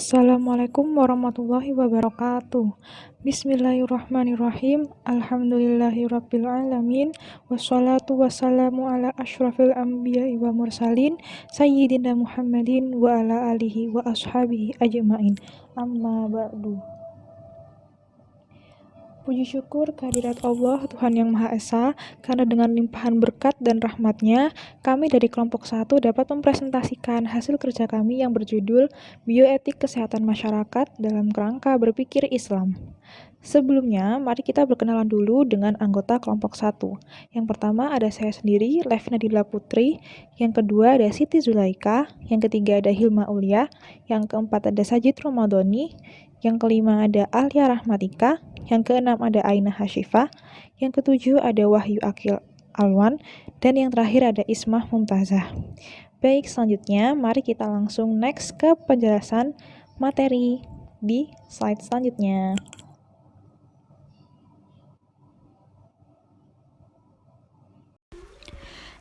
Assalamualaikum warahmatullahi wabarakatuh. Bismillahirrahmanirrahim. Alhamdulillahirrabbilalamin. Wassalatu wassalamu ala ashrafil anbiya'i wa mursalin Sayyidina Muhammadin wa ala alihi wa ashabihi ajma'in. Amma ba'du. Puji syukur kehadirat Allah, Tuhan Yang Maha Esa, karena dengan limpahan berkat dan rahmat-Nya, kami dari kelompok 1 dapat mempresentasikan hasil kerja kami yang berjudul Bioetik Kesehatan Masyarakat dalam Kerangka Berpikir Islam. Sebelumnya, mari kita berkenalan dulu dengan anggota kelompok 1. Yang pertama ada saya sendiri, Levna Dila Putri. Yang kedua ada Siti Zulaika. Yang ketiga ada Hilma Ulia. Yang keempat ada Sajid Romadhoni. Yang kelima ada Alia Rahmatika. Yang keenam ada Aina Hasyifah. Yang ketujuh ada Wahyu Akil Alwan. Dan yang terakhir ada Ismah Mumtazah. Baik, selanjutnya mari kita langsung next ke penjelasan materi di slide selanjutnya.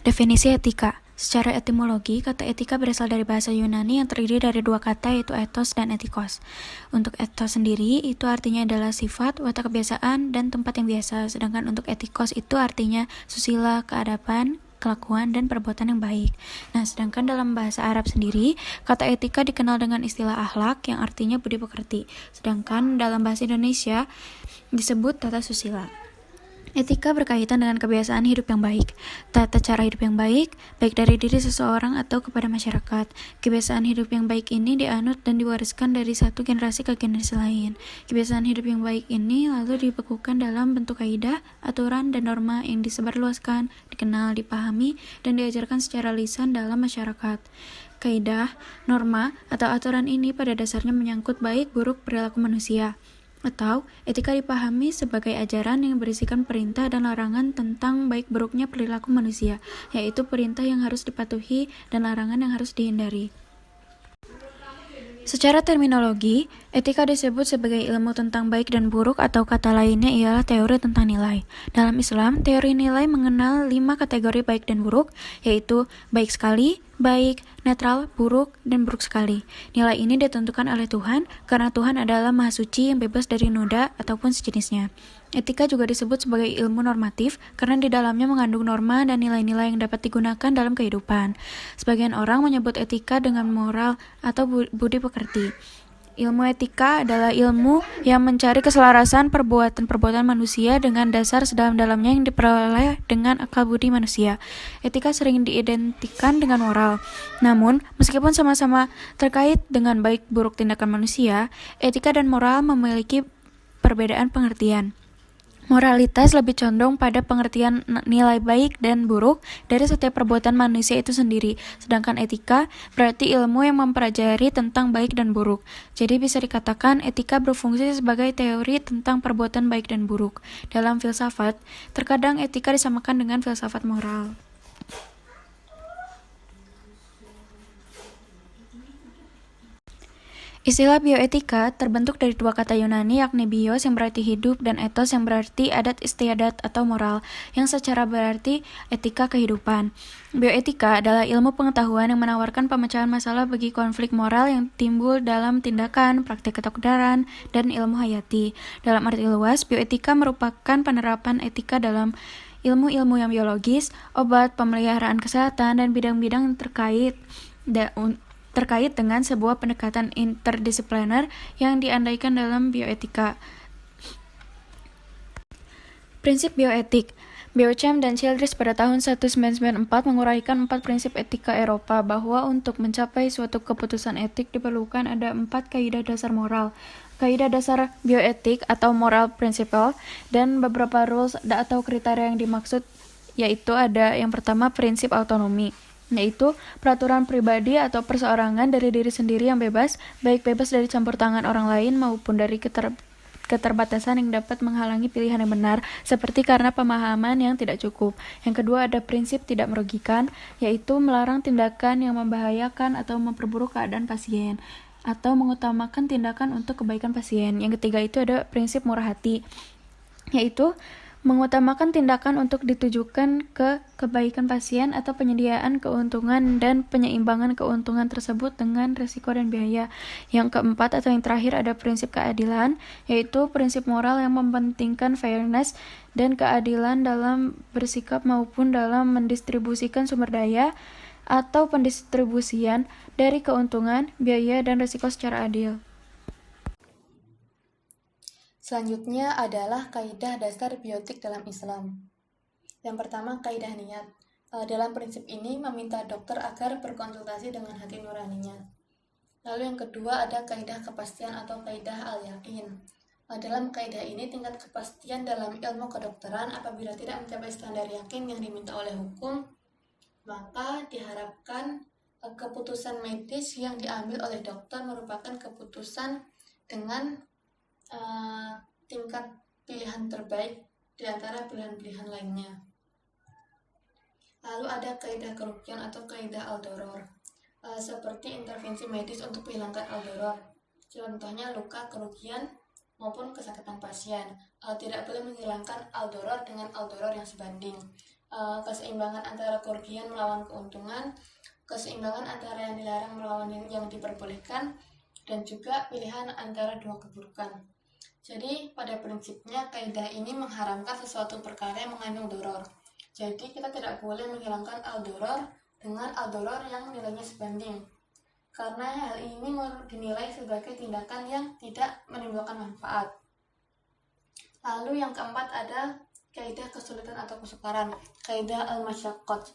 Definisi etika. Secara etimologi, kata etika berasal dari bahasa Yunani yang terdiri dari dua kata yaitu ethos dan etikos. Untuk ethos sendiri, itu artinya adalah sifat, watak kebiasaan, dan tempat yang biasa. Sedangkan untuk etikos itu artinya susila, keadaban, kelakuan, dan perbuatan yang baik. Nah, sedangkan dalam bahasa Arab sendiri, kata etika dikenal dengan istilah akhlak yang artinya budi pekerti. Sedangkan dalam bahasa Indonesia disebut tata susila. Etika berkaitan dengan kebiasaan hidup yang baik, tata cara hidup yang baik dari diri seseorang atau kepada masyarakat. Kebiasaan hidup yang baik ini dianut dan diwariskan dari satu generasi ke generasi lain. Kebiasaan hidup yang baik ini lalu dibekukan dalam bentuk kaidah, aturan, dan norma yang disebarluaskan, dikenal, dipahami, dan diajarkan secara lisan dalam masyarakat. Kaidah, norma, atau aturan ini pada dasarnya menyangkut baik buruk perilaku manusia. Atau etika dipahami sebagai ajaran yang berisikan perintah dan larangan tentang baik buruknya perilaku manusia, yaitu perintah yang harus dipatuhi dan larangan yang harus dihindari. Secara terminologi, etika disebut sebagai ilmu tentang baik dan buruk atau kata lainnya ialah teori tentang nilai. Dalam Islam, teori nilai mengenal 5 kategori baik dan buruk, yaitu baik sekali, baik, netral, buruk, dan buruk sekali. Nilai ini ditentukan oleh Tuhan karena Tuhan adalah Maha Suci yang bebas dari noda ataupun sejenisnya. Etika juga disebut sebagai ilmu normatif karena di dalamnya mengandung norma dan nilai-nilai yang dapat digunakan dalam kehidupan. Sebagian orang menyebut etika dengan moral atau budi pekerti. Ilmu etika adalah ilmu yang mencari keselarasan perbuatan-perbuatan manusia dengan dasar sedalam-dalamnya yang diperoleh dengan akal budi manusia. Etika sering diidentikan dengan moral. Namun, meskipun sama-sama terkait dengan baik buruk tindakan manusia, etika dan moral memiliki perbedaan pengertian. Moralitas lebih condong pada pengertian nilai baik dan buruk dari setiap perbuatan manusia itu sendiri, sedangkan etika berarti ilmu yang mempelajari tentang baik dan buruk. Jadi bisa dikatakan etika berfungsi sebagai teori tentang perbuatan baik dan buruk. Dalam filsafat, terkadang etika disamakan dengan filsafat moral. Istilah bioetika terbentuk dari dua kata Yunani yakni bios yang berarti hidup dan etos yang berarti adat istiadat atau moral yang secara berarti etika kehidupan. Bioetika adalah ilmu pengetahuan yang menawarkan pemecahan masalah bagi konflik moral yang timbul dalam tindakan, praktik kedokteran, dan ilmu hayati. Dalam arti luas, bioetika merupakan penerapan etika dalam ilmu-ilmu yang biologis, obat, pemeliharaan kesehatan, dan bidang-bidang terkait dengan sebuah pendekatan interdisipliner yang diandaikan dalam bioetika. Prinsip bioetik. Beauchamp dan Childress pada tahun 1994 menguraikan 4 prinsip etika Eropa bahwa untuk mencapai suatu keputusan etik diperlukan ada 4 kaidah dasar moral, kaidah dasar bioetik atau moral principle, dan beberapa rules atau kriteria yang dimaksud, yaitu ada yang pertama prinsip autonomi, yaitu peraturan pribadi atau perseorangan dari diri sendiri yang bebas, baik bebas dari campur tangan orang lain maupun dari keterbatasan yang dapat menghalangi pilihan yang benar, seperti karena pemahaman yang tidak cukup. Yang kedua ada prinsip tidak merugikan, yaitu melarang tindakan yang membahayakan atau memperburuk keadaan pasien, atau mengutamakan tindakan untuk kebaikan pasien. Yang ketiga itu ada prinsip murah hati, yaitu mengutamakan tindakan untuk ditujukan ke kebaikan pasien atau penyediaan keuntungan dan penyeimbangan keuntungan tersebut dengan risiko dan biaya. Yang keempat atau yang terakhir ada prinsip keadilan, yaitu prinsip moral yang mementingkan fairness dan keadilan dalam bersikap maupun dalam mendistribusikan sumber daya atau pendistribusian dari keuntungan, biaya, dan risiko secara adil. Selanjutnya adalah kaidah dasar bioetik dalam Islam. Yang pertama, kaidah niat. Dalam prinsip ini meminta dokter agar berkonsultasi dengan hati nuraninya. Lalu yang kedua ada kaidah kepastian atau kaidah al-yakin. Dalam kaidah ini tingkat kepastian dalam ilmu kedokteran apabila tidak mencapai standar yakin yang diminta oleh hukum, maka diharapkan keputusan medis yang diambil oleh dokter merupakan keputusan dengan tingkat pilihan terbaik di antara pilihan-pilihan lainnya. Lalu ada kaidah kerugian atau kaidah al-doror, seperti intervensi medis untuk menghilangkan al-doror. Contohnya luka, kerugian, maupun kesakitan pasien. Tidak boleh menghilangkan al-doror dengan al-doror yang sebanding. Keseimbangan antara kerugian melawan keuntungan, keseimbangan antara yang dilarang melawan yang diperbolehkan, dan juga pilihan antara dua keburukan. Jadi pada prinsipnya kaidah ini mengharamkan sesuatu perkara yang mengandung doror. Jadi kita tidak boleh menghilangkan al-doror dengan al-doror yang nilainya sebanding. Karena hal ini dinilai sebagai tindakan yang tidak menimbulkan manfaat. Lalu yang keempat ada kaidah kesulitan atau kesukaran, kaidah al-masyaqqat,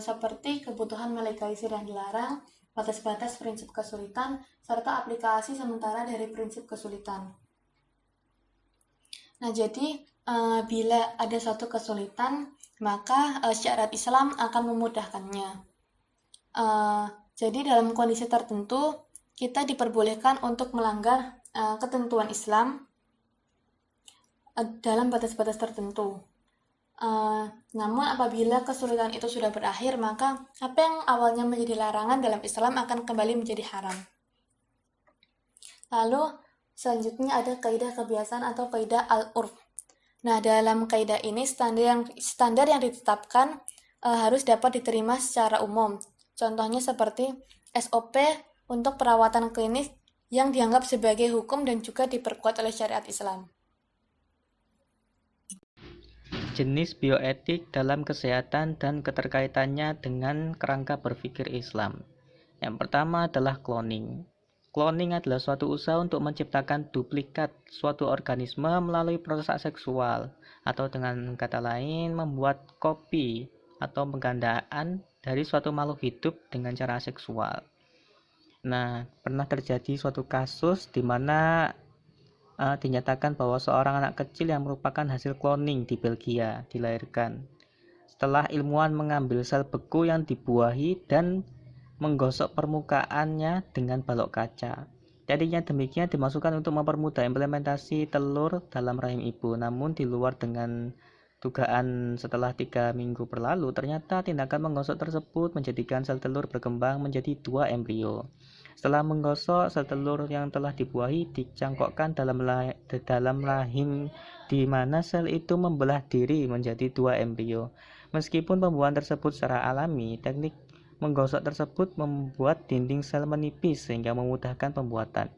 seperti kebutuhan melegalisir yang dilarang, batas-batas prinsip kesulitan, serta aplikasi sementara dari prinsip kesulitan. Nah, jadi bila ada suatu kesulitan, maka syariat Islam akan memudahkannya. Jadi dalam kondisi tertentu, kita diperbolehkan untuk melanggar ketentuan Islam dalam batas-batas tertentu. Namun apabila kesulitan itu sudah berakhir, maka apa yang awalnya menjadi larangan dalam Islam akan kembali menjadi haram. Lalu selanjutnya ada kaidah kebiasaan atau kaidah al-urf. Nah, dalam kaidah ini standar yang ditetapkan harus dapat diterima secara umum. Contohnya seperti SOP untuk perawatan klinis yang dianggap sebagai hukum dan juga diperkuat oleh syariat Islam. Jenis bioetik dalam kesehatan dan keterkaitannya dengan kerangka berpikir Islam. Yang pertama adalah cloning. Cloning adalah suatu usaha untuk menciptakan duplikat suatu organisme melalui proses seksual, atau dengan kata lain membuat kopi atau penggandaan dari suatu makhluk hidup dengan cara seksual. Nah, pernah terjadi suatu kasus di mana dinyatakan bahwa seorang anak kecil yang merupakan hasil cloning di Belgia dilahirkan. Setelah ilmuwan mengambil sel beku yang dibuahi dan menggosok permukaannya dengan balok kaca. Jadinya demikian dimasukkan untuk mempermudah implementasi telur dalam rahim ibu. Namun di luar dengan dugaan setelah 3 minggu berlalu, ternyata tindakan menggosok tersebut menjadikan sel telur berkembang menjadi 2 embrio. Setelah menggosok, sel telur yang telah dibuahi dicangkokkan dalam rahim di mana sel itu membelah diri menjadi 2 embrio. Meskipun pembuahan tersebut secara alami, teknik menggosok tersebut membuat dinding sel menipis sehingga memudahkan pembuatan.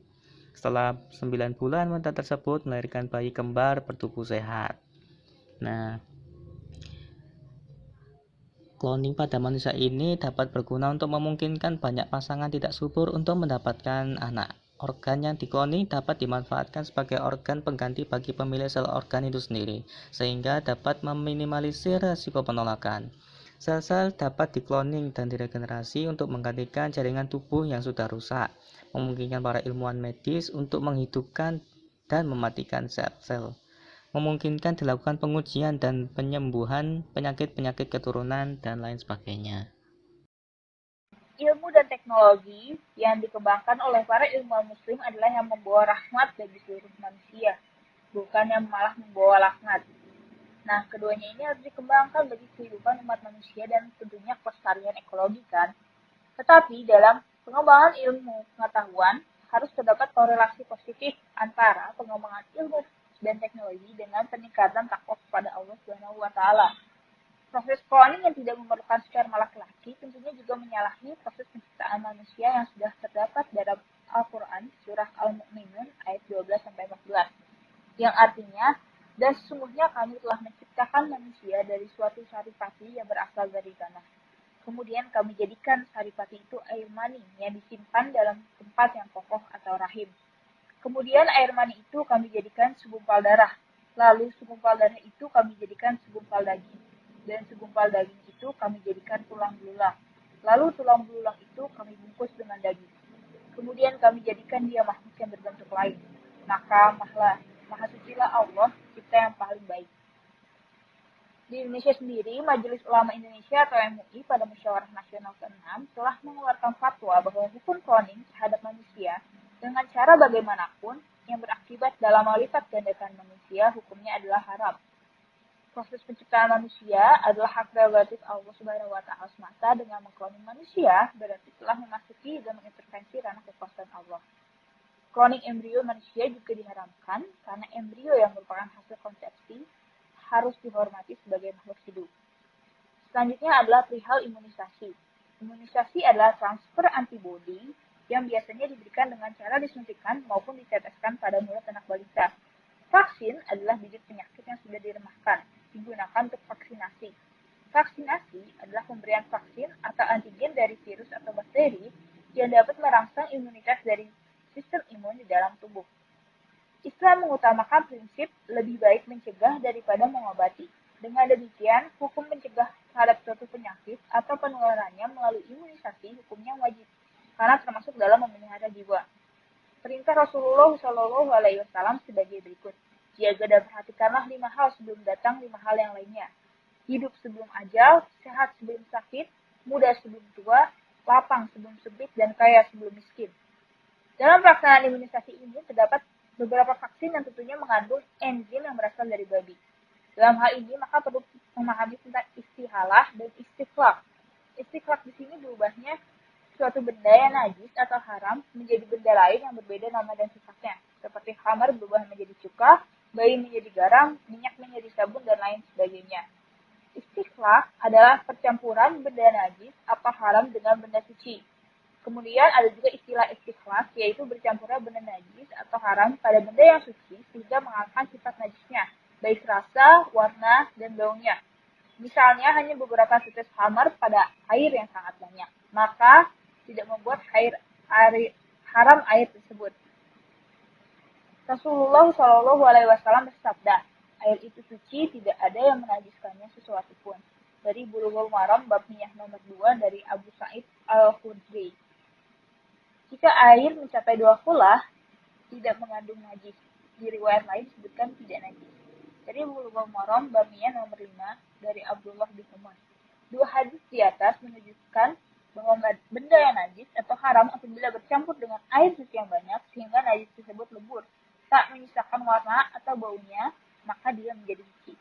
Setelah 9 bulan, wanita tersebut melahirkan bayi kembar bertubuh sehat. Nah, cloning pada manusia ini dapat berguna untuk memungkinkan banyak pasangan tidak subur untuk mendapatkan anak. Organ yang dikloning dapat dimanfaatkan sebagai organ pengganti bagi pemilik sel organ itu sendiri, sehingga dapat meminimalisir risiko penolakan. Sel-sel dapat dikloning dan diregenerasi untuk menggantikan jaringan tubuh yang sudah rusak, memungkinkan para ilmuwan medis untuk menghidupkan dan mematikan sel-sel, memungkinkan dilakukan pengujian dan penyembuhan penyakit-penyakit keturunan, dan lain sebagainya. Ilmu dan teknologi yang dikembangkan oleh para ilmuwan muslim adalah yang membawa rahmat bagi seluruh manusia, bukan yang malah membawa laknat. Nah, keduanya ini harus dikembangkan bagi kehidupan umat manusia dan tentunya kelestarian ekologi kan. Tetapi dalam pengembangan ilmu pengetahuan harus terdapat korelasi positif antara pengembangan ilmu dan teknologi dengan peningkatan takwa kepada Allah Subhanahu wa taala. Proses cloning yang tidak memerlukan sperma laki-laki tentunya juga menyalahi proses penciptaan manusia yang sudah terdapat dalam Al-Quran surah Al-Mu'minun ayat 12-14, yang artinya, dan sesungguhnya kami telah menciptakan manusia dari suatu saripati yang berasal dari tanah. Kemudian kami jadikan saripati itu air mani yang disimpan dalam tempat yang kokoh atau rahim. Kemudian air mani itu kami jadikan segumpal darah. Lalu segumpal darah itu kami jadikan segumpal daging. Dan segumpal daging itu kami jadikan tulang belulang. Lalu tulang belulang itu kami bungkus dengan daging. Kemudian kami jadikan dia makhluk yang berbentuk lain. Maka Maha Sucilah Allah, Cipta yang paling baik. Di Indonesia sendiri, Majelis Ulama Indonesia atau MUI pada Musyawarah Nasional ke-6 telah mengeluarkan fatwa bahwa hukum cloning terhadap manusia dengan cara bagaimanapun yang berakibat dalam melipat gandakan manusia, hukumnya adalah haram. Proses penciptaan manusia adalah hak prerogatif Allah Subhanahu wa taala semata. Dengan mengkloning manusia berarti telah memasuki dan mengintervensi ranah kekuasaan Allah. Cloning embrio manusia juga diharamkan karena embrio yang merupakan hasil konsepsi harus dihormati sebagai makhluk hidup. Selanjutnya adalah perihal imunisasi. Imunisasi adalah transfer antibodi yang biasanya diberikan dengan cara disuntikan maupun diteteskan pada mulut anak balita. Vaksin adalah bibit penyakit yang sudah diremahkan, digunakan untuk vaksinasi. Vaksinasi adalah pemberian vaksin atau antigen dari virus atau bakteri yang dapat merangsang imunitas dari sistem imun di dalam tubuh. Islam mengutamakan prinsip lebih baik mencegah daripada mengobati. Dengan demikian, hukum mencegah terhadap suatu penyakit atau penularannya melalui imunisasi hukumnya wajib, karena termasuk dalam memelihara jiwa. Perintah Rasulullah SAW sebagai berikut. Jaga dan perhatikanlah 5 hal sebelum datang 5 hal yang lainnya. Hidup sebelum ajal, sehat sebelum sakit, muda sebelum tua, lapang sebelum sempit, dan kaya sebelum miskin. Dalam pelaksanaan imunisasi ini terdapat beberapa vaksin yang tentunya mengandung enzim yang berasal dari babi. Dalam hal ini maka perlu memahami tentang istihalah dan istikhlaq. Istikhlaq di sini berubahnya suatu benda yang najis atau haram menjadi benda lain yang berbeda nama dan sifatnya, seperti khamar berubah menjadi cuka, bayi menjadi garam, minyak menjadi sabun, dan lain sebagainya. Istikhlaq adalah percampuran benda najis atau haram dengan benda suci. Kemudian ada juga istilah istikhlaq, yaitu bercampurnya benda najis atau haram pada benda yang suci sehingga mengalahkan sifat najisnya, baik rasa, warna, dan baunya. Misalnya hanya beberapa tetes khamar pada air yang sangat banyak, maka tidak membuat haram air tersebut. Rasulullah SAW bersabda, air itu suci, tidak ada yang menajiskannya sesuatu pun. Dari Bulughul Maram bab Niyah nomor 2 dari Abu Sa'id Al-Khudri. Jika air mencapai 2 kulah, tidak mengandung najis. Di riwayat lain disebutkan tidak najis. Dari Bulughul Maram bab Niyah nomor 5 dari Abdullah bin Umar. 2 hadis di atas menunjukkan bahwa benda yang najis atau haram apabila bercampur dengan air suci yang banyak sehingga najis tersebut lebur, tak menyisakan warna atau baunya, maka dia menjadi suci.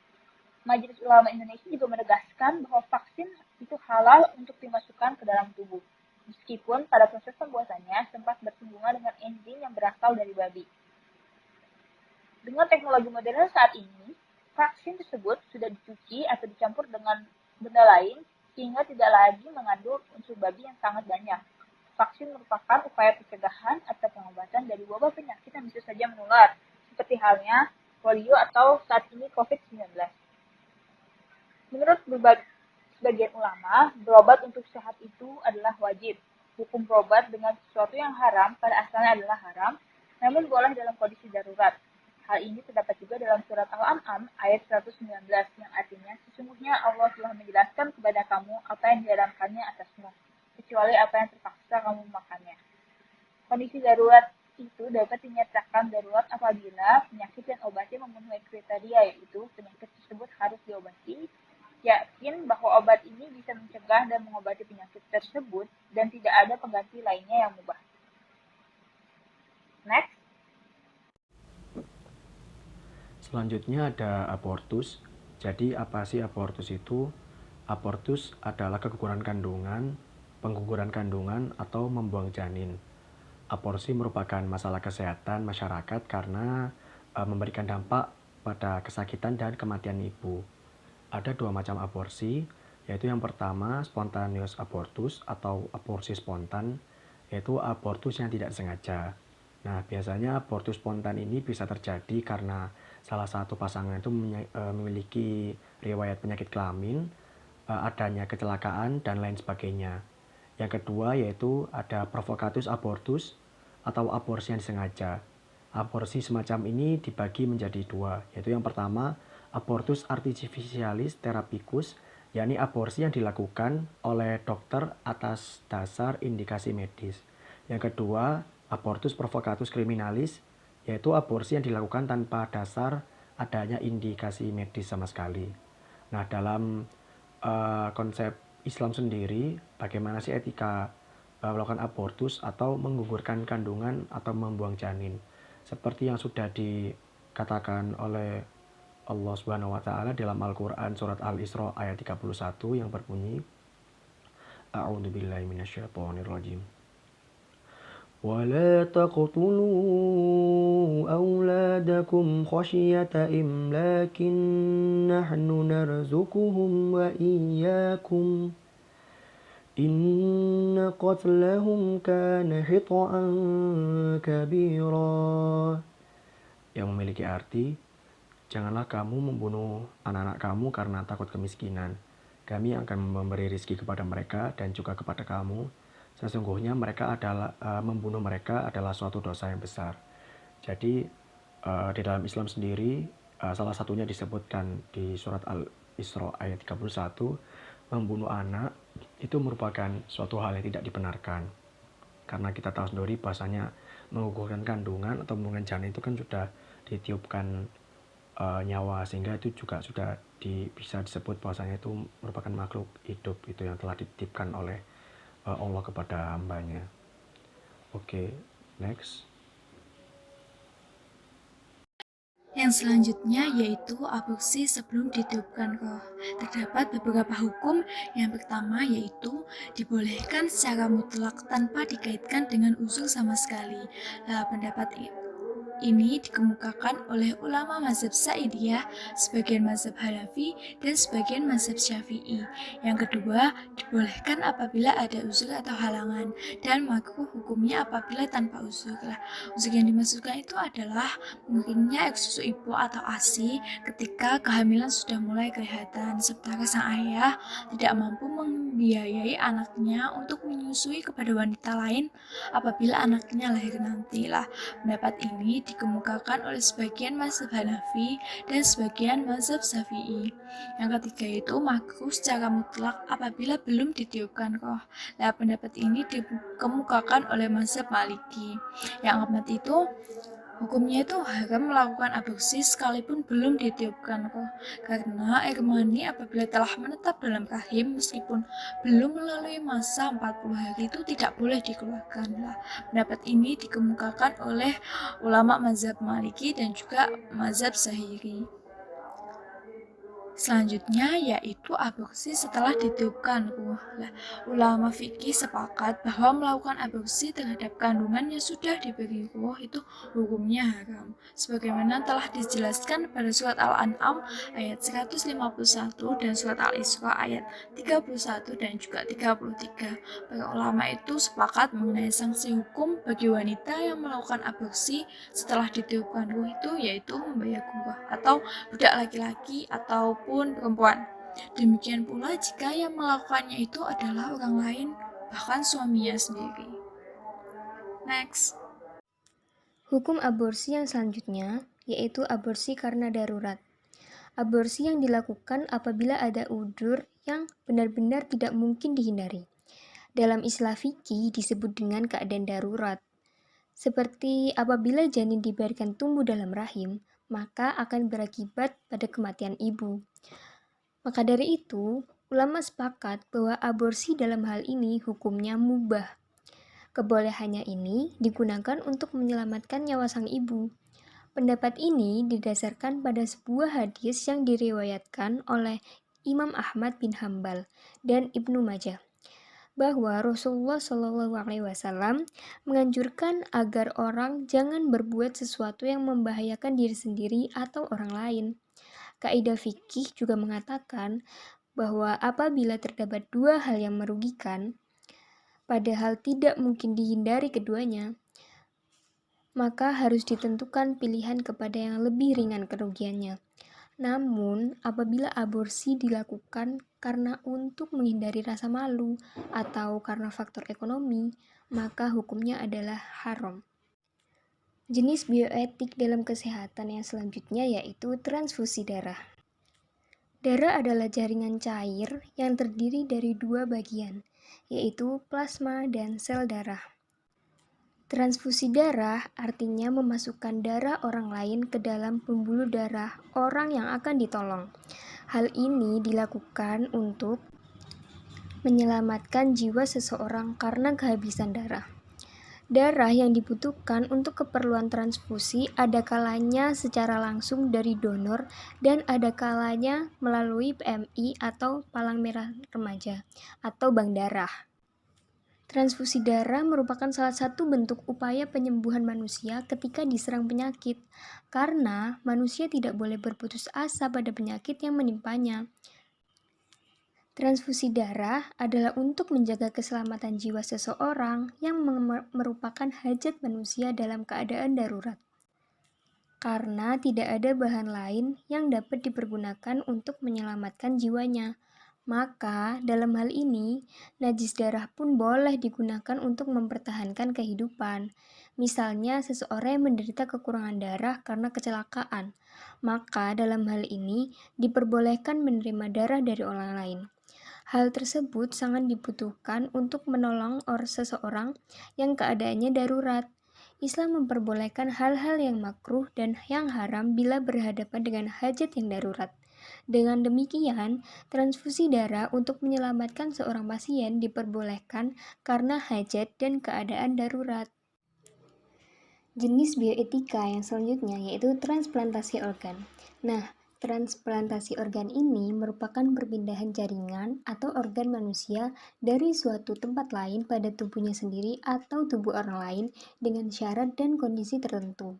Majelis Ulama Indonesia juga menegaskan bahwa vaksin itu halal untuk dimasukkan ke dalam tubuh, meskipun pada proses pembuatannya sempat bersinggungan dengan enzim yang berasal dari babi. Dengan teknologi modern saat ini, vaksin tersebut sudah dicuci atau dicampur dengan benda lain sehingga tidak lagi mengandung unsur babi yang sangat banyak. Vaksin merupakan upaya pencegahan atau pengobatan dari wabah penyakit yang bisa saja menular, seperti halnya polio atau saat ini COVID-19. Menurut sebagian ulama, berobat untuk sehat itu adalah wajib. Hukum berobat dengan sesuatu yang haram pada asalnya adalah haram, namun boleh dalam kondisi darurat. Hal ini terdapat juga dalam surat Al-An'am ayat 119 yang artinya, sesungguhnya Allah telah menjelaskan kepada kamu apa yang diharamkannya atasmu, kecuali apa yang terpaksa kamu memakannya. Kondisi darurat itu dapat dinyatakan darurat apabila penyakit dan obatnya memenuhi kriteria, yaitu penyakit tersebut harus diobati, yakin bahwa obat ini bisa mencegah dan mengobati penyakit tersebut dan tidak ada pengganti lainnya yang mubah. Next. Selanjutnya ada abortus. Jadi apa sih abortus itu? Abortus adalah keguguran kandungan, pengguguran kandungan, atau membuang janin. Aborsi merupakan masalah kesehatan masyarakat karena memberikan dampak pada kesakitan dan kematian ibu. Ada 2 macam aborsi, yaitu yang pertama spontaneous abortus atau aborsi spontan, yaitu abortus yang tidak sengaja. Nah, biasanya abortus spontan ini bisa terjadi karena salah satu pasangan itu memiliki riwayat penyakit kelamin, adanya kecelakaan, dan lain sebagainya. Yang kedua yaitu ada provocatus abortus atau aborsi yang disengaja. Aborsi semacam ini dibagi menjadi 2, yaitu yang pertama abortus artificialis therapicus, yakni aborsi yang dilakukan oleh dokter atas dasar indikasi medis. Yang kedua, abortus provocatus criminalis, yaitu aborsi yang dilakukan tanpa dasar adanya indikasi medis sama sekali. Nah, dalam konsep Islam sendiri, bagaimana sih etika melakukan abortus atau menggugurkan kandungan atau membuang janin? Seperti yang sudah dikatakan oleh Allah Subhanahu wa taala dalam Al-Qur'an surat Al-Isra ayat 31 yang berbunyi A'udzubillahi minasyaitonirrajim. ولا تقتلوا أولادكم خشية إملاق نحن نرزقهم وإياكم إن قتلهم كان خطأ كبيرا. Yang memiliki arti, janganlah kamu membunuh anak-anak kamu karena takut kemiskinan. Kami akan memberi rizki kepada mereka dan juga kepada kamu. Sesungguhnya membunuh mereka adalah suatu dosa yang besar. Jadi di dalam Islam sendiri salah satunya disebutkan di surat Al-Isra ayat 31, membunuh anak itu merupakan suatu hal yang tidak dibenarkan. Karena kita tahu sendiri bahasanya menggugurkan kandungan atau membuang janin itu kan sudah ditiupkan nyawa, sehingga itu juga sudah bisa disebut bahasanya itu merupakan makhluk hidup itu yang telah dititipkan oleh Allah kepada hambanya. Oke, next. Yang selanjutnya yaitu aborsi sebelum ditiupkan roh. Terdapat beberapa hukum. Yang pertama yaitu dibolehkan secara mutlak tanpa dikaitkan dengan uzur sama sekali. Pendapat ini dikemukakan oleh ulama mazhab Sa'idiyah, sebagian mazhab Hanafi, dan sebagian mazhab Syafi'i. Yang kedua, dibolehkan apabila ada uzur atau halangan, dan makruh hukumnya apabila tanpa uzur. Uzur yang dimaksudkan itu adalah mungkinnya air susu ibu atau ASI ketika kehamilan sudah mulai kelihatan, sementara sang ayah tidak mampu membiayai anaknya untuk menyusui kepada wanita lain apabila anaknya lahir nanti. Pendapat ini dikemukakan oleh sebagian mazhab Hanafi dan sebagian mazhab Syafi'i. Yang ketiga itu makruh secara mutlak apabila belum ditiupkan roh. Pendapat ini dikemukakan oleh mazhab Maliki. Yang keempat itu hukumnya itu haram melakukan aborsi sekalipun belum ditiupkan roh, karena air mani apabila telah menetap dalam rahim meskipun belum melalui masa 40 hari itu tidak boleh dikeluarkan. Pendapat ini dikemukakan oleh ulama mazhab Maliki dan juga mazhab Zahiri. Selanjutnya yaitu aborsi setelah ditiupkan ruh. Ulama fikih sepakat bahwa melakukan aborsi terhadap kandungan yang sudah diberi ruh itu hukumnya haram. Sebagaimana telah dijelaskan pada surat Al-An'am ayat 151 dan surat Al-Isra ayat 31 dan juga 33. Para ulama itu sepakat mengenai sanksi hukum bagi wanita yang melakukan aborsi setelah ditiupkan ruh itu yaitu membayar kurah atau budak laki-laki ataupun perempuan. Demikian pula jika yang melakukannya itu adalah orang lain, bahkan suaminya sendiri. Next. Hukum aborsi yang selanjutnya yaitu aborsi karena darurat. Aborsi yang dilakukan apabila ada udzur yang benar-benar tidak mungkin dihindari. Dalam istilah fikih disebut dengan keadaan darurat. Seperti apabila janin dibiarkan tumbuh dalam rahim, maka akan berakibat pada kematian ibu. Maka dari itu, ulama sepakat bahwa aborsi dalam hal ini hukumnya mubah. Kebolehannya ini digunakan untuk menyelamatkan nyawa sang ibu. Pendapat ini didasarkan pada sebuah hadis yang diriwayatkan oleh Imam Ahmad bin Hambal dan Ibnu Majah. bahwa Rasulullah Shallallahu Alaihi Wasallam menganjurkan agar orang jangan berbuat sesuatu yang membahayakan diri sendiri atau orang lain. Kaidah fikih juga mengatakan bahwa apabila terdapat dua hal yang merugikan, padahal tidak mungkin dihindari keduanya, maka harus ditentukan pilihan kepada yang lebih ringan kerugiannya. Namun, apabila aborsi dilakukan karena untuk menghindari rasa malu atau karena faktor ekonomi, maka hukumnya adalah haram. Jenis bioetik dalam kesehatan yang selanjutnya yaitu transfusi darah. Darah adalah jaringan cair yang terdiri dari dua bagian, yaitu plasma dan sel darah. Transfusi darah artinya memasukkan darah orang lain ke dalam pembuluh darah orang yang akan ditolong. Hal ini dilakukan untuk menyelamatkan jiwa seseorang karena kehabisan darah. Darah yang dibutuhkan untuk keperluan transfusi ada kalanya secara langsung dari donor dan ada kalanya melalui PMI atau Palang Merah Remaja atau bank darah. Transfusi darah merupakan salah satu bentuk upaya penyembuhan manusia ketika diserang penyakit, karena manusia tidak boleh berputus asa pada penyakit yang menimpanya. Transfusi darah adalah untuk menjaga keselamatan jiwa seseorang yang merupakan hajat manusia dalam keadaan darurat. Karena tidak ada bahan lain yang dapat dipergunakan untuk menyelamatkan jiwanya. Maka, dalam hal ini, najis darah pun boleh digunakan untuk mempertahankan kehidupan. Misalnya, seseorang yang menderita kekurangan darah karena kecelakaan. Maka, dalam hal ini, diperbolehkan menerima darah dari orang lain. Hal tersebut sangat dibutuhkan untuk menolong seseorang yang keadaannya darurat. Islam memperbolehkan hal-hal yang makruh dan yang haram bila berhadapan dengan hajat yang darurat. Dengan demikian, transfusi darah untuk menyelamatkan seorang pasien diperbolehkan karena hajat dan keadaan darurat. Jenis bioetika yang selanjutnya yaitu transplantasi organ. Nah, transplantasi organ ini merupakan perpindahan jaringan atau organ manusia dari suatu tempat lain pada tubuhnya sendiri atau tubuh orang lain dengan syarat dan kondisi tertentu.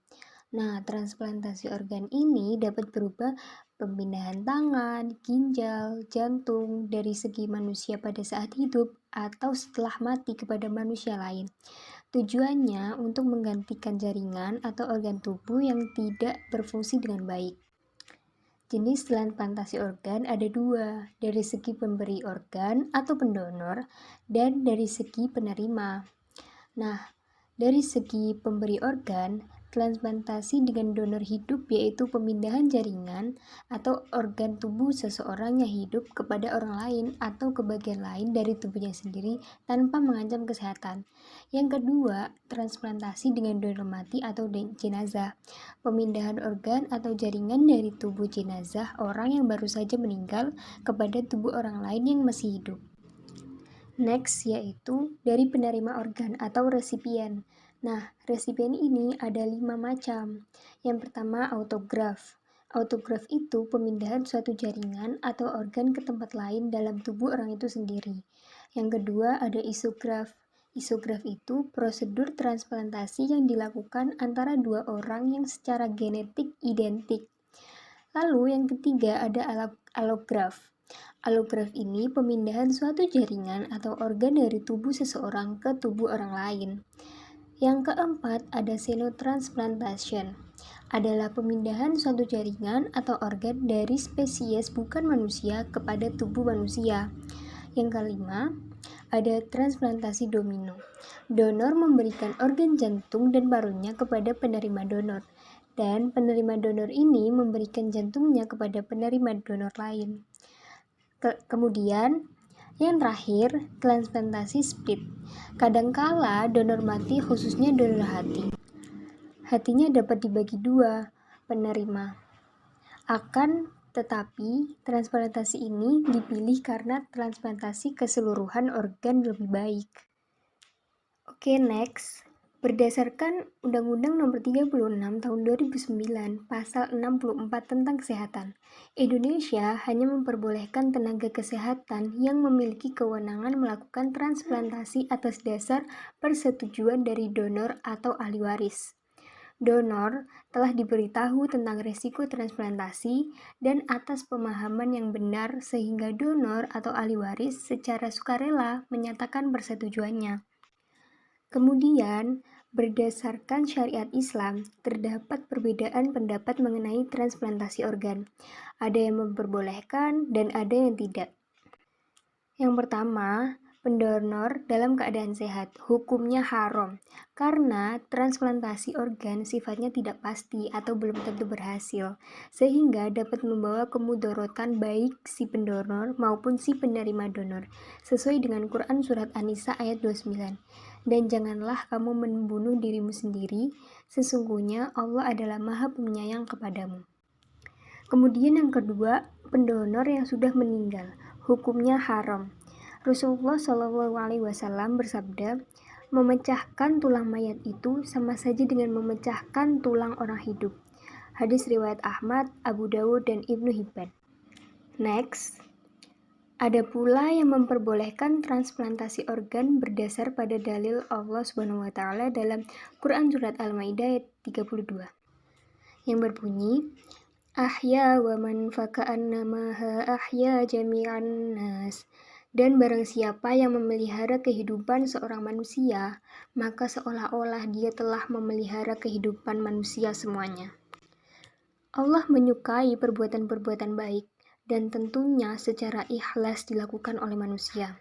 Nah, transplantasi organ ini dapat berupa pemindahan tangan, ginjal, jantung dari segi manusia pada saat hidup atau setelah mati kepada manusia lain. Tujuannya untuk menggantikan jaringan atau organ tubuh yang tidak berfungsi dengan baik. Jenis transplantasi organ ada dua, dari segi pemberi organ atau pendonor dan dari segi penerima. Nah, dari segi pemberi organ, transplantasi dengan donor hidup yaitu pemindahan jaringan atau organ tubuh seseorang yang hidup kepada orang lain atau ke bagian lain dari tubuhnya sendiri tanpa mengancam kesehatan. Yang kedua, transplantasi dengan donor mati atau jenazah. Pemindahan organ atau jaringan dari tubuh jenazah orang yang baru saja meninggal kepada tubuh orang lain yang masih hidup. Next, yaitu dari penerima organ atau resipien. Nah, resipien ini ada 5 macam. Yang pertama, autograf. Autograf itu pemindahan suatu jaringan atau organ ke tempat lain dalam tubuh orang itu sendiri. Yang kedua, ada isograf. Isograf itu prosedur transplantasi yang dilakukan antara dua orang yang secara genetik identik. Lalu yang ketiga ada allograf. Allograf ini pemindahan suatu jaringan atau organ dari tubuh seseorang ke tubuh orang lain. Yang keempat ada xenotransplantation. Adalah pemindahan suatu jaringan atau organ dari spesies bukan manusia kepada tubuh manusia. Yang kelima, ada transplantasi domino. Donor memberikan organ jantung dan parunya kepada penerima donor. Dan penerima donor ini memberikan jantungnya kepada penerima donor lain. Kemudian, yang terakhir, transplantasi split. Kadangkala donor mati khususnya donor hati. Hatinya dapat dibagi dua penerima. Akan tetapi, transplantasi ini dipilih karena transplantasi keseluruhan organ lebih baik. Oke, next. Berdasarkan Undang-Undang Nomor 36 Tahun 2009 Pasal 64 tentang Kesehatan, Indonesia hanya memperbolehkan tenaga kesehatan yang memiliki kewenangan melakukan transplantasi atas dasar persetujuan dari donor atau ahli waris. Donor telah diberitahu tentang risiko transplantasi dan atas pemahaman yang benar sehingga donor atau ahli waris secara sukarela menyatakan persetujuannya. Kemudian, berdasarkan syariat Islam, terdapat perbedaan pendapat mengenai transplantasi organ. Ada yang memperbolehkan dan ada yang tidak. Yang pertama, pendonor dalam keadaan sehat, hukumnya haram, karena transplantasi organ sifatnya tidak pasti atau belum tentu berhasil, sehingga dapat membawa kemudorotan baik si pendonor maupun si penerima donor, sesuai dengan Quran Surat An-Nisa ayat 29. Dan janganlah kamu membunuh dirimu sendiri, sesungguhnya Allah adalah Maha Penyayang kepadamu. Kemudian yang kedua, pendonor yang sudah meninggal, hukumnya haram. Rasulullah SAW bersabda, memecahkan tulang mayat itu sama saja dengan memecahkan tulang orang hidup. Hadis riwayat Ahmad, Abu Dawud, dan Ibnu Hibban. Next, ada pula yang memperbolehkan transplantasi organ berdasar pada dalil Allah SWT dalam Quran Surat Al-Maidah ayat 32 yang berbunyi, Ahya wa man faka'annamaha ahya jami'an nas. Dan barang siapa yang memelihara kehidupan seorang manusia, maka seolah-olah dia telah memelihara kehidupan manusia semuanya. Allah menyukai perbuatan-perbuatan baik, dan tentunya secara ikhlas dilakukan oleh manusia.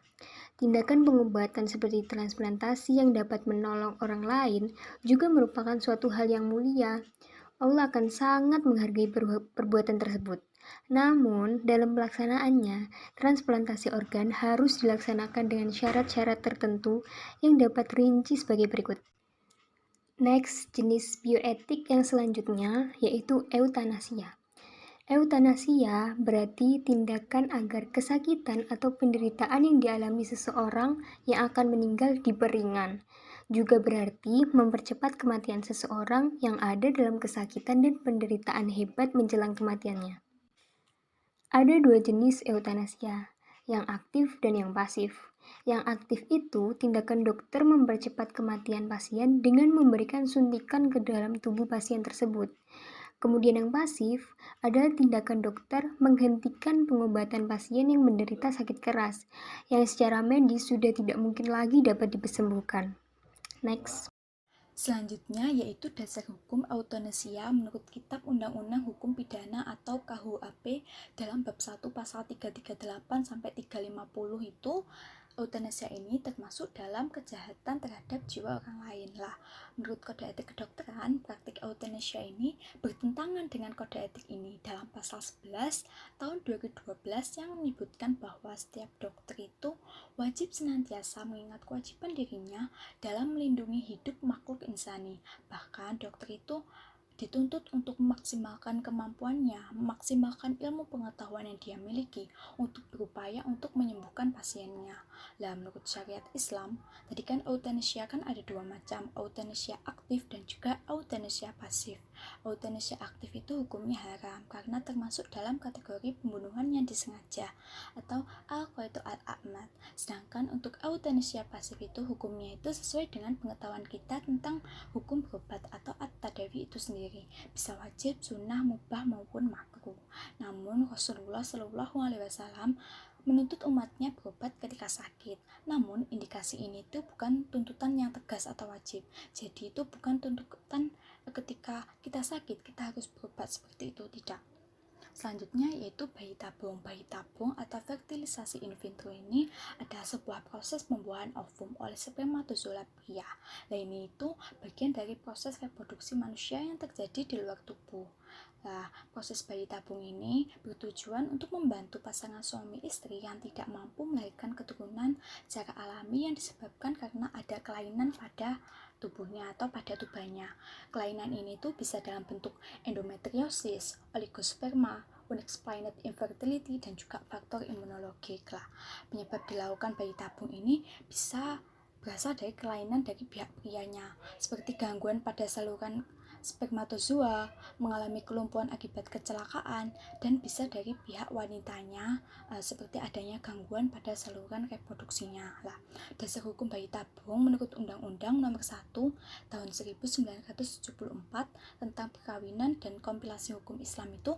Tindakan pengobatan seperti transplantasi yang dapat menolong orang lain juga merupakan suatu hal yang mulia. Allah akan sangat menghargai perbuatan tersebut. Namun, dalam pelaksanaannya, transplantasi organ harus dilaksanakan dengan syarat-syarat tertentu yang dapat rinci sebagai berikut. Next, jenis bioetik yang selanjutnya yaitu eutanasia. Eutanasia berarti tindakan agar kesakitan atau penderitaan yang dialami seseorang yang akan meninggal diperingan. Juga berarti mempercepat kematian seseorang yang ada dalam kesakitan dan penderitaan hebat menjelang kematiannya. Ada dua jenis eutanasia, yang aktif dan yang pasif. Yang aktif itu tindakan dokter mempercepat kematian pasien dengan memberikan suntikan ke dalam tubuh pasien tersebut. Kemudian yang pasif adalah tindakan dokter menghentikan pengobatan pasien yang menderita sakit keras, yang secara medis sudah tidak mungkin lagi dapat disembuhkan. Next. Selanjutnya yaitu dasar hukum eutanasia menurut Kitab Undang-Undang Hukum Pidana atau KUHP dalam bab 1 pasal 338 sampai 350 itu eutanasia ini termasuk dalam kejahatan terhadap jiwa orang lain lah. Menurut kode etik kedokteran, praktik eutanasia ini bertentangan dengan kode etik ini dalam pasal 11 tahun 2012 yang menyebutkan bahwa setiap dokter itu wajib senantiasa mengingat kewajiban dirinya dalam melindungi hidup makhluk insani. Bahkan dokter itu dituntut untuk memaksimalkan kemampuannya, memaksimalkan ilmu pengetahuan yang dia miliki untuk berupaya untuk menyembuhkan pasiennya. Lah menurut syariat Islam, tadi kan eutanasia kan ada dua macam, eutanasia aktif dan juga eutanasia pasif. Eutanasia aktif itu hukumnya haram karena termasuk dalam kategori pembunuhan yang disengaja atau al-qaitu al-a'mad. Sedangkan untuk eutanasia pasif itu hukumnya itu sesuai dengan pengetahuan kita tentang hukum berobat atau at-tadawi itu sendiri. Bisa wajib, sunnah, mubah maupun makruh. Namun Rasulullah SAW menuntut umatnya berobat ketika sakit. Namun indikasi ini tuh bukan tuntutan yang tegas atau wajib. Jadi itu bukan tuntutan ketika kita sakit kita harus berobat seperti itu, tidak. Selanjutnya yaitu bayi tabung. Bayi tabung atau fertilisasi in vitro ini adalah sebuah proses pembuahan ovum oleh spermatozoa pria. Nah ini itu bagian dari proses reproduksi manusia yang terjadi di luar tubuh. Nah, proses bayi tabung ini bertujuan untuk membantu pasangan suami istri yang tidak mampu melahirkan keturunan secara alami yang disebabkan karena ada kelainan pada tubuhnya atau pada tubannya. Kelainan ini tuh bisa dalam bentuk endometriosis, oligosperma, unexplained infertility, dan juga faktor imunologik lah. Penyebab dilakukan bayi tabung ini bisa berasal dari kelainan dari pihak prianya, seperti gangguan pada saluran spermatozoa, mengalami kelumpuhan akibat kecelakaan, dan bisa dari pihak wanitanya seperti adanya gangguan pada saluran reproduksinya. Lah, dasar hukum bayi tabung menurut Undang-Undang Nomor 1 Tahun 1974 tentang perkawinan dan kompilasi hukum Islam itu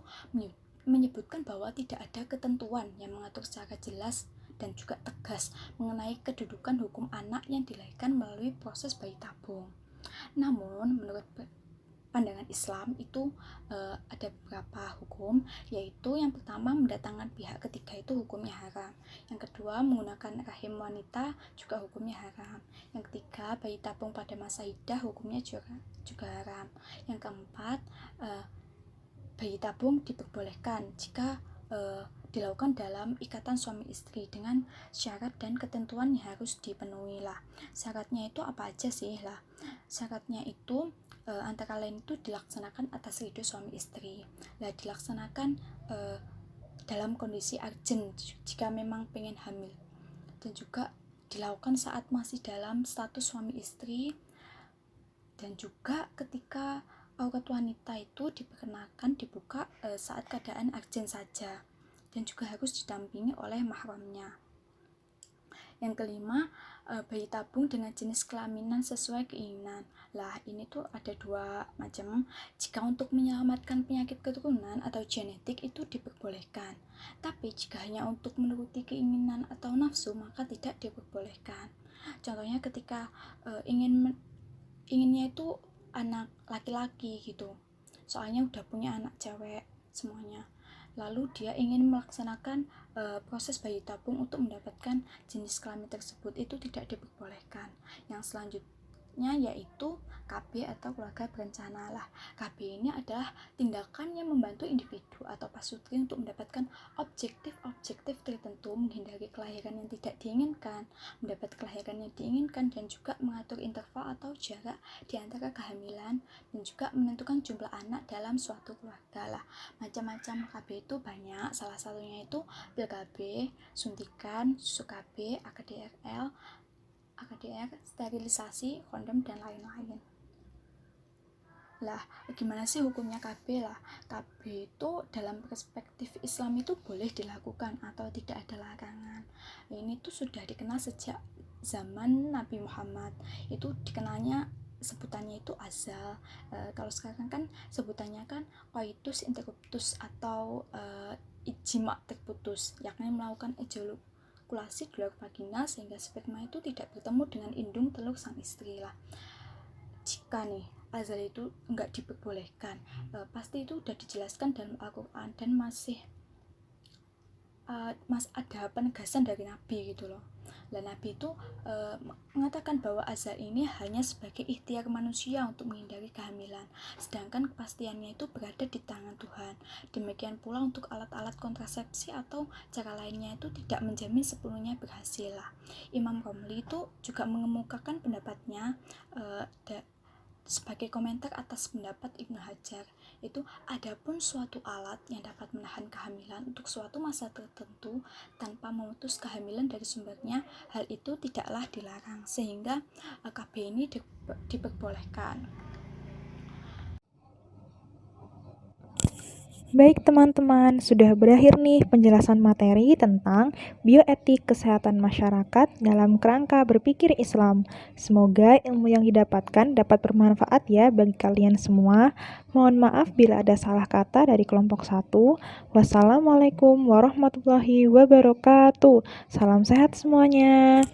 menyebutkan bahwa tidak ada ketentuan yang mengatur secara jelas dan juga tegas mengenai kedudukan hukum anak yang dilahirkan melalui proses bayi tabung. Namun, menurut pandangan Islam itu ada beberapa hukum, yaitu yang pertama mendatangkan pihak ketiga itu hukumnya haram, yang kedua menggunakan rahim wanita juga hukumnya haram, yang ketiga bayi tabung pada masa idah hukumnya juga haram, yang keempat bayi tabung diperbolehkan jika dilakukan dalam ikatan suami istri dengan syarat dan ketentuan yang harus dipenuhi lah. Syaratnya itu apa aja sih lah? Syaratnya itu antara lain itu dilaksanakan atas ridho suami istri. Lah, dilaksanakan dalam kondisi urgent jika memang pengen hamil, dan juga dilakukan saat masih dalam status suami istri, dan juga ketika aurat wanita itu diperkenakan dibuka saat keadaan urgent saja, dan juga harus didampingi oleh mahramnya. Yang kelima, bayi tabung dengan jenis kelaminan sesuai keinginan. Lah, ini tuh ada dua macam. Jika untuk menyelamatkan penyakit keturunan atau genetik itu diperbolehkan. Tapi jika hanya untuk menuruti keinginan atau nafsu, maka tidak diperbolehkan. Contohnya ketika inginnya itu anak laki-laki gitu. Soalnya udah punya anak cewek semuanya. Lalu dia ingin melaksanakan proses bayi tabung untuk mendapatkan jenis kelamin tersebut, itu tidak diperbolehkan. Yang selanjutnya yaitu KB atau keluarga berencana. Lah, KB ini adalah tindakan yang membantu individu atau pasutri untuk mendapatkan objektif tertentu, menghindari kelahiran yang tidak diinginkan, mendapat kelahiran yang diinginkan, dan juga mengatur interval atau jarak di antara kehamilan, dan juga menentukan jumlah anak dalam suatu keluarga. Lah, macam-macam KB itu banyak, salah satunya itu pil KB, suntikan, susu KB, AKDR, sterilisasi, kondom, dan lain-lain. Lah, gimana sih hukumnya KB lah? KB itu dalam perspektif Islam itu boleh dilakukan atau tidak ada larangan. Ini tuh sudah dikenal sejak zaman Nabi Muhammad. Itu dikenalnya sebutannya itu azal. Kalau sekarang kan sebutannya kan coitus interruptus atau ijma terputus, yakni melakukan ejakulasi di luar vagina sehingga sperma itu tidak bertemu dengan indung telur sang istri lah. Jika nih azal itu enggak diperbolehkan, pasti itu udah dijelaskan dalam Al-Quran, dan masih ada penegasan dari Nabi gitu loh. Dan Nabi itu mengatakan bahwa azal ini hanya sebagai ikhtiar manusia untuk menghindari kehamilan, sedangkan kepastiannya itu berada di tangan Tuhan. Demikian pula untuk alat-alat kontrasepsi atau cara lainnya itu tidak menjamin sepenuhnya berhasil lah. Imam Romli itu juga mengemukakan pendapatnya sebagai komentar atas pendapat Ibnu Hajar, itu adapun suatu alat yang dapat menahan kehamilan untuk suatu masa tertentu tanpa memutus kehamilan dari sumbernya, hal itu tidaklah dilarang, sehingga KB ini diperbolehkan. Baik teman-teman, sudah berakhir nih penjelasan materi tentang bioetik kesehatan masyarakat dalam kerangka berpikir Islam. Semoga ilmu yang didapatkan dapat bermanfaat ya bagi kalian semua. Mohon maaf bila ada salah kata dari kelompok 1. Wassalamualaikum warahmatullahi wabarakatuh. Salam sehat semuanya.